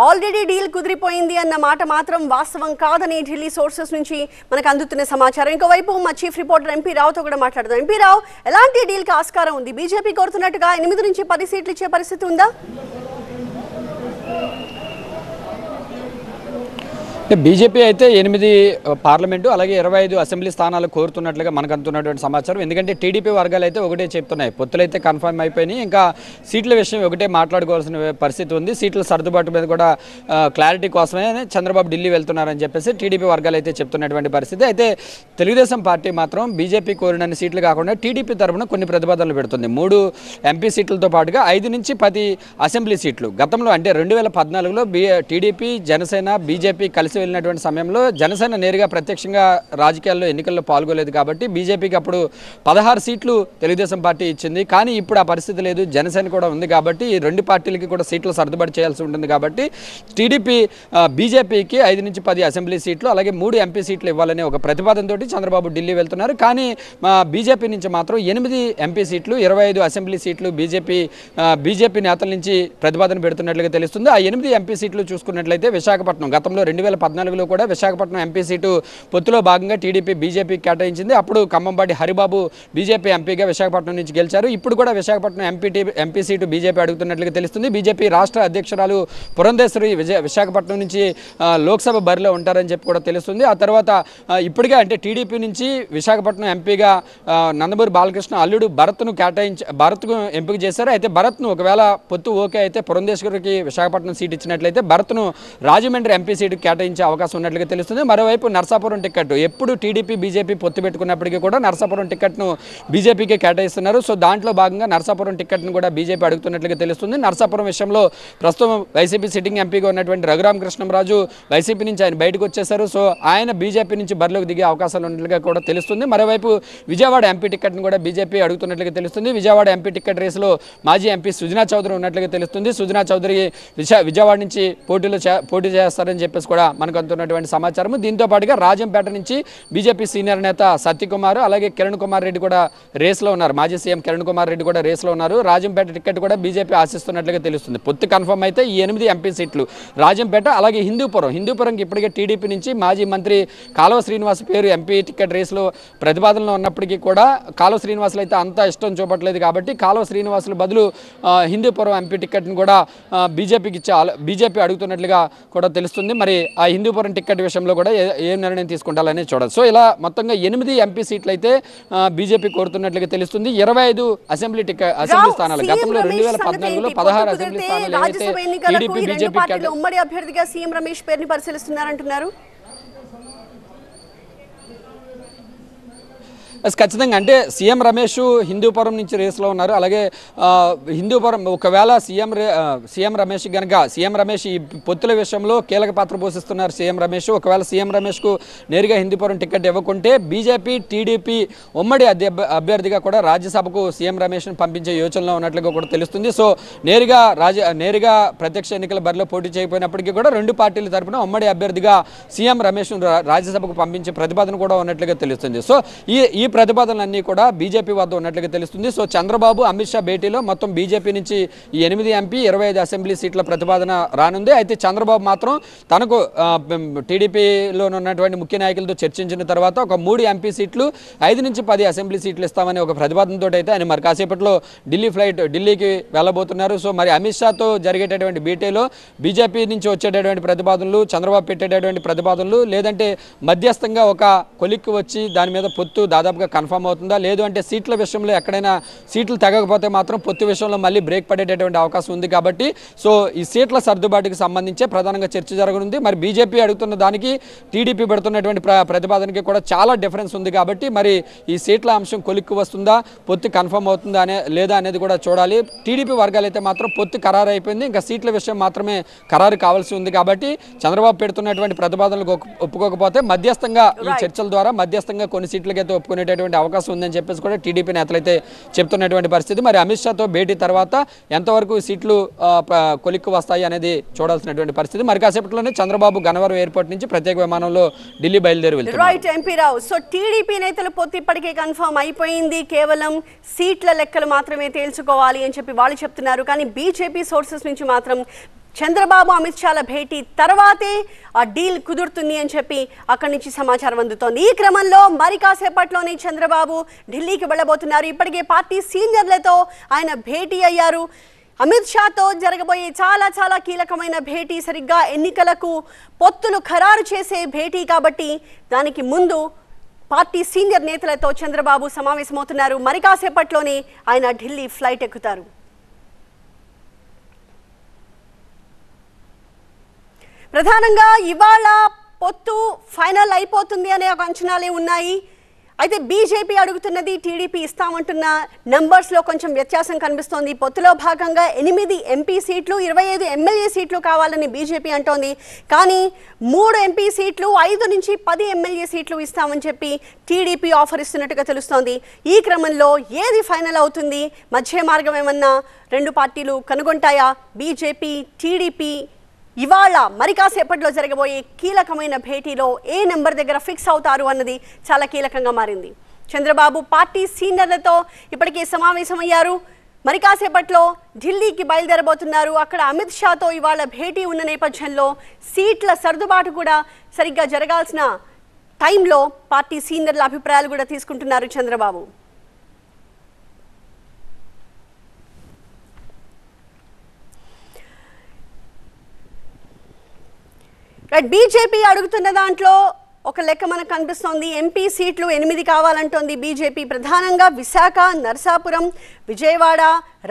Already deal కుదిరిపోయింది అన్న మాట మాత్రం వాస్తవం కాదని ఢిల్లీ సోర్సెస్ నుంచి మనకు అందుతున్న సమాచారం. ఇంకోవైపు మా చీఫ్ రిపోర్టర్ ఎంపీ రావుతో కూడా మాట్లాడదాం. ఎంపీ రావు, ఎలాంటి డీల్కి ఆస్కారం ఉంది? బీజేపీ కోరుతున్నట్టుగా 8 నుంచి 10 సీట్లు ఇచ్చే పరిస్థితి ఉందా? బీజేపీ అయితే 8 పార్లమెంటు అలాగే 25 అసెంబ్లీ స్థానాలు కోరుతున్నట్లుగా మనకు అందుతున్నటువంటి సమాచారం. ఎందుకంటే టీడీపీ వర్గాలు అయితే ఒకటే చెప్తున్నాయి, పొత్తులైతే కన్ఫర్మ్ అయిపోయినాయి, ఇంకా సీట్ల విషయం ఒకటే మాట్లాడుకోవాల్సిన పరిస్థితి ఉంది. సీట్ల సర్దుబాటు మీద కూడా క్లారిటీ కోసమే చంద్రబాబు ఢిల్లీ వెళ్తున్నారని చెప్పేసి టీడీపీ వర్గాలు అయితే చెప్తున్నటువంటి పరిస్థితి. అయితే తెలుగుదేశం పార్టీ మాత్రం బీజేపీ కోరినన్ని సీట్లు కాకుండా టీడీపీ తరఫున కొన్ని ప్రతిపాదనలు పెడుతుంది. 3 ఎంపీ సీట్లతో పాటుగా 5 నుంచి 10 అసెంబ్లీ సీట్లు. గతంలో అంటే 2014లో టీడీపీ జనసేన బీజేపీ కలిసి వెళ్ళినటువంటి సమయంలో జనసేన నేరుగా ప్రత్యక్షంగా రాజకీయాల్లో ఎన్నికల్లో పాల్గొలేదు కాబట్టి బీజేపీకి అప్పుడు 16 సీట్లు తెలుగుదేశం పార్టీ ఇచ్చింది. కానీ ఇప్పుడు ఆ పరిస్థితి లేదు, జనసేన కూడా ఉంది కాబట్టి ఈ 2 పార్టీలకి కూడా సీట్లు సర్దుబాటు చేయాల్సి ఉంటుంది. కాబట్టి టీడీపీ బీజేపీకి 5 నుంచి 10 అసెంబ్లీ సీట్లు అలాగే 3 ఎంపీ సీట్లు ఇవ్వాలనే ఒక ప్రతిపాదనతోటి చంద్రబాబు ఢిల్లీ వెళ్తున్నారు. కానీ బీజేపీ నుంచి మాత్రం 8 ఎంపీ సీట్లు 25 అసెంబ్లీ సీట్లు బీజేపీ నేతల నుంచి ప్రతిపాదన పెడుతున్నట్లుగా తెలుస్తుంది. ఆ 8 ఎంపీ సీట్లు చూసుకున్నట్లయితే విశాఖపట్నం గతంలో 2014లో కూడా విశాఖపట్నం ఎంపీ సీటు పొత్తులో భాగంగా టీడీపీ బీజేపీకి కేటాయించింది. అప్పుడు ఖమ్మంపాటి హరిబాబు బీజేపీ ఎంపీగా విశాఖపట్నం నుంచి గెలిచారు. ఇప్పుడు కూడా విశాఖపట్నం ఎంపీ సీటు బీజేపీ అడుగుతున్నట్లుగా తెలుస్తుంది. బీజేపీ రాష్ట్ర అధ్యక్షురాలు పురంధేశ్వరి విశాఖపట్నం నుంచి లోక్సభ బరిలో ఉంటారని చెప్పి కూడా తెలుస్తుంది. ఆ తర్వాత ఇప్పటికే అంటే టీడీపీ నుంచి విశాఖపట్నం ఎంపీగా నందమూరి బాలకృష్ణ అల్లుడు భరత్కు ఎంపిక చేశారు. అయితే భరత్ను ఒకవేళ పొత్తు ఓకే అయితే పురంధేశ్వరికి విశాఖపట్నం సీట్ ఇచ్చినట్లయితే భరత్ను రాజమండ్రి ఎంపీ సీటు కేటాయించే అవకాశం ఉన్నట్లుగా తెలుస్తుంది. మరోవైపు నర్సాపురం టికెట్ ఎప్పుడు టీడీపీ బీజేపీ పొత్తు పెట్టుకున్నప్పటికీ కూడా నర్సాపురం టికెట్ను బీజేపీకి కేటాయిస్తున్నారు. సో దాంట్లో భాగంగా నర్సాపురం టికెట్ను కూడా బీజేపీ అడుగుతున్నట్లుగా తెలుస్తుంది. నర్సాపురం విషయంలో ప్రస్తుతం వైసీపీ సిట్టింగ్ ఎంపీగా ఉన్నటువంటి రఘురామకృష్ణంరాజు వైసీపీ నుంచి ఆయన బయటకు వచ్చేశారు. సో ఆయన బీజేపీ నుంచి బరిలోకి దిగే అవకాశాలు ఉన్నట్లుగా కూడా తెలుస్తుంది. మరోవైపు విజయవాడ ఎంపీ టికెట్ను కూడా బీజేపీ అడుగుతున్నట్లుగా తెలుస్తుంది. విజయవాడ ఎంపీ టికెట్ రేసులో మాజీ ఎంపీ సుజనా చౌదరి ఉన్నట్లుగా తెలుస్తుంది. సుజనా చౌదరి విజయవాడ నుంచి పోటీ చేస్తారని చెప్పేసి కూడా మనకు అందుతున్నటువంటి సమాచారం. దీంతో పాటుగా రాజంపేట నుంచి బీజేపీ సీనియర్ నేత సత్యకుమార్ అలాగే కిరణ్ కుమార్ రెడ్డి కూడా రేస్లో ఉన్నారు. మాజీ సీఎం కిరణ్ కుమార్ రెడ్డి కూడా రేస్లో ఉన్నారు. రాజంపేట టికెట్ కూడా బీజేపీ ఆశిస్తున్నట్లుగా తెలుస్తుంది. పొత్తు కన్ఫర్మ్ అయితే ఈ 8 ఎంపీ సీట్లు రాజంపేట అలాగే హిందూపురంకి ఇప్పటికే టీడీపీ నుంచి మాజీ మంత్రి కాలువ శ్రీనివాస్ పేరు ఎంపీ టికెట్ రేసులో ప్రతిపాదనలో ఉన్నప్పటికీ కూడా కాలువ శ్రీనివాసులు అయితే అంత ఇష్టం చూపట్లేదు. కాబట్టి కాలువ శ్రీనివాసుల బదులు హిందూపురం ఎంపీ టికెట్ను కూడా బీజేపీ అడుగుతున్నట్లుగా కూడా తెలుస్తుంది. మరి ఆ హిందూపురం టికెట్ విషయంలో కూడా ఏం నిర్ణయం తీసుకుంటారని చూడాలి. సో ఇలా మొత్తంగా 8 ఎంపీ సీట్లు అయితే బీజేపీ కోరుతున్నట్లుగా తెలుస్తుంది. 25 అసెంబ్లీ స్థానాలు గతంలో 2014లో 16 అసెంబ్లీ స్థానాలు ఏవైతే టీడీపీ బీజేపీ ఉమ్మడి అభ్యర్థిగా సీఎం రమేష్ పేరుని పరిశీలిస్తున్నారంటున్నారు. ఖచ్చితంగా అంటే సీఎం రమేష్ హిందూపురం నుంచి రేస్లో ఉన్నారు. అలాగే హిందూపురం ఒకవేళ సీఎం రమేష్ ఈ పొత్తుల విషయంలో కీలక పాత్ర పోషిస్తున్నారు. సీఎం రమేష్ ఒకవేళ సీఎం రమేష్కు నేరుగా హిందూపురం టికెట్ ఇవ్వకుంటే బీజేపీ టీడీపీ ఉమ్మడి అభ్యర్థిగా కూడా రాజ్యసభకు సీఎం రమేష్ను పంపించే యోచనలో ఉన్నట్లుగా కూడా తెలుస్తుంది. సో నేరుగా ప్రత్యక్ష ఎన్నికల బరిలో పోటీ చేయకపోయినప్పటికీ కూడా 2 పార్టీల తరఫున ఉమ్మడి అభ్యర్థిగా సీఎం రమేష్ను రాజ్యసభకు పంపించే ప్రతిపాదన కూడా ఉన్నట్లుగా తెలుస్తుంది. సో ఈ ప్రతిపాదనలన్నీ కూడా బీజేపీ వద్ద ఉన్నట్లుగా తెలుస్తుంది. సో చంద్రబాబు అమిత్ షా భేటీలో మొత్తం బీజేపీ నుంచి ఈ 8 ఎంపీ 25 అసెంబ్లీ సీట్ల ప్రతిపాదన రానుంది. అయితే చంద్రబాబు మాత్రం తనకు టీడీపీలో ఉన్నటువంటి ముఖ్య నాయకులతో చర్చించిన తర్వాత ఒక 3 ఎంపీ సీట్లు 5 నుంచి 10 అసెంబ్లీ సీట్లు ఇస్తామని ఒక ప్రతిపాదనతో అయితే ఆయన మరి కాసేపట్లో ఢిల్లీకి వెళ్ళబోతున్నారు. సో మరి అమిత్ షాతో జరిగేటటువంటి భేటీలో బీజేపీ నుంచి వచ్చేటటువంటి ప్రతిపాదనలు చంద్రబాబు పెట్టేటటువంటి ప్రతిపాదనలు లేదంటే మధ్యస్థంగా ఒక కొలిక్కి వచ్చి దాని మీద పొత్తు దాదాపుగా కన్ఫర్మ్ అవుతుందా, లేదు అంటే సీట్ల విషయంలో ఎక్కడైనా సీట్లు తగ్గకపోతే మాత్రం పొత్తు విషయంలో మళ్ళీ బ్రేక్ పడేటటువంటి అవకాశం ఉంది. కాబట్టి సో ఈ సీట్ల సర్దుబాటుకి సంబంధించే ప్రధానంగా చర్చ జరగనుంది. మరి బీజేపీ అడుగుతున్న దానికి టీడీపీ పెడుతున్నటువంటి ప్రతిపాదనకి కూడా చాలా డిఫరెన్స్ ఉంది. కాబట్టి మరి ఈ సీట్ల అంశం కొలిక్కి వస్తుందా, పొత్తు కన్ఫర్మ్ అవుతుందా లేదా అనేది కూడా చూడాలి. టీడీపీ వర్గాలు అయితే మాత్రం పొత్తు ఖరారు అయిపోయింది, ఇంకా సీట్ల విషయం మాత్రమే ఖరారు కావాల్సి ఉంది. కాబట్టి చంద్రబాబు పెడుతున్నటువంటి ప్రతిపాదనలకు ఒప్పుకోకపోతే మధ్యస్థంగా ఈ చర్చల ద్వారా మధ్యస్థంగా కొన్ని సీట్లకైతే ఒప్పుకునేటటువంటి అవకాశం ఉందని చెప్పేసి కూడా టీడీపీ నేతలైతే చెప్తున్నటువంటి పరిస్థితి. మరి అమిత్ షాతో భేటీ తర్వాత ఎంతవరకు సీట్లు కొలిక్కు వస్తాయి అనేది చూడాల్సినటువంటి పరిస్థితి. మరి కాసేపట్లోనే చంద్రబాబు గన్నవరం ఎయిర్పోర్ట్ నుంచి ప్రత్యేక విమానంలో ఢిల్లీ బయలుదేరి వెళ్తారు. రైట్ ఎంపీ రావు. సో టీడీపీ నేతల పొత్తు ఇప్పటికే కన్ఫర్మ్ అయిపోయింది, కేవలం సీట్ల లెక్కలు మాత్రమే తేల్చుకోవాలి అని చెప్పి వాళ్ళు చెప్తున్నారు. కానీ బీజేపీ సోర్సెస్ నుంచి మాత్రం చంద్రబాబు అమిత్ షాల భేటీ తర్వాతే ఆ డీల్ కుదురుతుంది అని చెప్పి అక్కడి నుంచి సమాచారం అందుతోంది. ఈ క్రమంలో మరి కాసేపట్లోనే చంద్రబాబు ఢిల్లీకి వెళ్ళబోతున్నారు. ఇప్పటికే పార్టీ సీనియర్లతో ఆయన భేటీ అయ్యారు. అమిత్ షాతో జరగబోయే చాలా కీలకమైన భేటీ, సరిగ్గా ఎన్నికలకు పొత్తులు ఖరారు చేసే భేటీ కాబట్టి దానికి ముందు పార్టీ సీనియర్ నేతలతో చంద్రబాబు సమావేశమవుతున్నారు. మరి కాసేపట్లోనే ఆయన ఢిల్లీ ఫ్లైట్ ఎక్కుతారు. ప్రధానంగా ఇవాళ పొత్తు ఫైనల్ అయిపోతుంది అనే ఒక అంచనాలే ఉన్నాయి. అయితే బీజేపీ అడుగుతున్నది టీడీపీ ఇస్తామంటున్న నంబర్స్లో కొంచెం వ్యత్యాసం కనిపిస్తోంది. పొత్తులో భాగంగా 8 ఎంపీ సీట్లు 25 ఎమ్మెల్యే సీట్లు కావాలని బీజేపీ అంటోంది. కానీ 3 ఎంపీ సీట్లు 5 నుంచి 10 ఎమ్మెల్యే సీట్లు ఇస్తామని చెప్పి టీడీపీ ఆఫర్ ఇస్తున్నట్టుగా తెలుస్తోంది. ఈ క్రమంలో ఏది ఫైనల్ అవుతుంది? మధ్య మార్గం ఏమన్నా రెండు పార్టీలు కనుగొంటాయా? బీజేపీ టీడీపీ ఇవాళ మరి కాసేపట్లో జరగబోయే కీలకమైన భేటీలో ఏ నెంబర్ దగ్గర ఫిక్స్ అవుతారు అన్నది చాలా కీలకంగా మారింది. చంద్రబాబు పార్టీ సీనియర్లతో ఇప్పటికే సమావేశమయ్యారు. మరి కాసేపట్లో ఢిల్లీకి బయలుదేరబోతున్నారు. అక్కడ అమిత్ షాతో ఇవాళ భేటీ ఉన్న నేపథ్యంలో సీట్ల సర్దుబాటు కూడా సరిగ్గా జరగాల్సిన టైంలో పార్టీ సీనియర్ల అభిప్రాయాలు కూడా తీసుకుంటున్నారు చంద్రబాబు. బీజేపీ అడుగుతున్న దాంట్లో ఒక లెక్క మనకు కనిపిస్తోంది. ఎంపీ సీట్లు 8 కావాలంటోంది బీజేపీ. ప్రధానంగా విశాఖ, నర్సాపురం, విజయవాడ,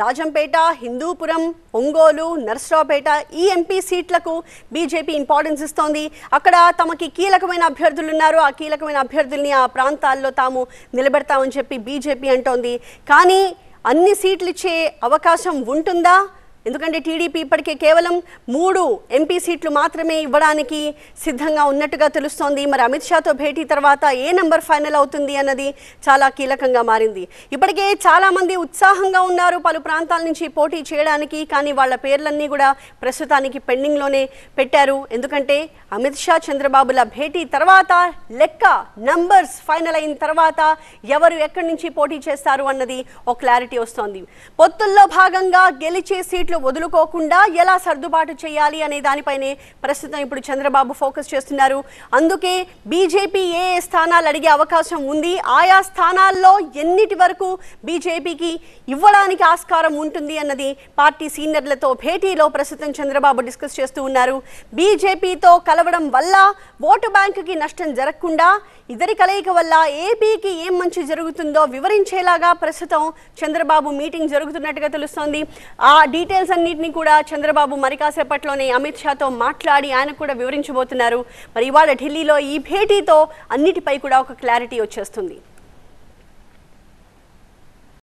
రాజంపేట, హిందూపురం, ఒంగోలు, నర్సరావుపేట ఈ ఎంపీ సీట్లకు బీజేపీ ఇంపార్టెన్స్ ఇస్తోంది. అక్కడ తమకి కీలకమైన అభ్యర్థులు ఉన్నారు. ఆ కీలకమైన అభ్యర్థుల్ని ఆ ప్రాంతాల్లో తాము నిలబెడతామని చెప్పి బీజేపీ అంటోంది. కానీ అన్ని సీట్లు ఇచ్చే అవకాశం ఉంటుందా? ఎందుకంటే టీడీపీ ఇప్పటికే కేవలం 3 ఎంపీ సీట్లు మాత్రమే ఇవ్వడానికి సిద్ధంగా ఉన్నట్టుగా తెలుస్తోంది. మరి అమిత్ షాతో భేటీ తర్వాత ఏ నెంబర్ ఫైనల్ అవుతుంది అన్నది చాలా కీలకంగా మారింది. ఇప్పటికే చాలామంది ఉత్సాహంగా ఉన్నారు పలు ప్రాంతాల నుంచి పోటీ చేయడానికి. కానీ వాళ్ళ పేర్లన్నీ కూడా ప్రస్తుతానికి పెండింగ్లోనే పెట్టారు. ఎందుకంటే అమిత్ షా చంద్రబాబుల భేటీ తర్వాత లెక్క నంబర్స్ ఫైనల్ అయిన తర్వాత ఎవరు ఎక్కడి నుంచి పోటీ చేస్తారు అన్నది ఒక క్లారిటీ వస్తోంది. పొత్తుల్లో భాగంగా గెలిచే సీట్లు వదులుకోకుండా ఎలా సర్దుబాటు చేయాలి అనే దానిపైనే ప్రస్తుతం ఇప్పుడు చంద్రబాబు ఫోకస్ చేస్తున్నారు. అందుకే బీజేపీ ఏ స్థానాలు అడిగే అవకాశం ఉంది, ఆయా స్థానాల్లో ఎన్నిటి వరకు బీజేపీకి ఇవ్వడానికి ఆస్కారం ఉంటుంది అన్నది పార్టీ సీనియర్లతో భేటీలో ప్రస్తుతం చంద్రబాబు డిస్కస్ చేస్తూ ఉన్నారు. బీజేపీతో కలవడం వల్ల ఓటు బ్యాంకుకి నష్టం జరగకుండా ఇద్దరి కలయిక వల్ల ఏపీకి ఏం మంచి జరుగుతుందో వివరించేలాగా ప్రస్తుతం చంద్రబాబు మీటింగ్ జరుగుతున్నట్టుగా తెలుస్తోంది. ఆ డీటెయిల్స్ అన్నింటినీ కూడా చంద్రబాబు మరి కాసేపట్లోనే అమిత్ షాతో మాట్లాడి ఆయన కూడా వివరించబోతున్నారు. మరి ఇవాళ ఢిల్లీలో ఈ భేటీతో అన్నిటిపై కూడా ఒక క్లారిటీ వచ్చేస్తుంది.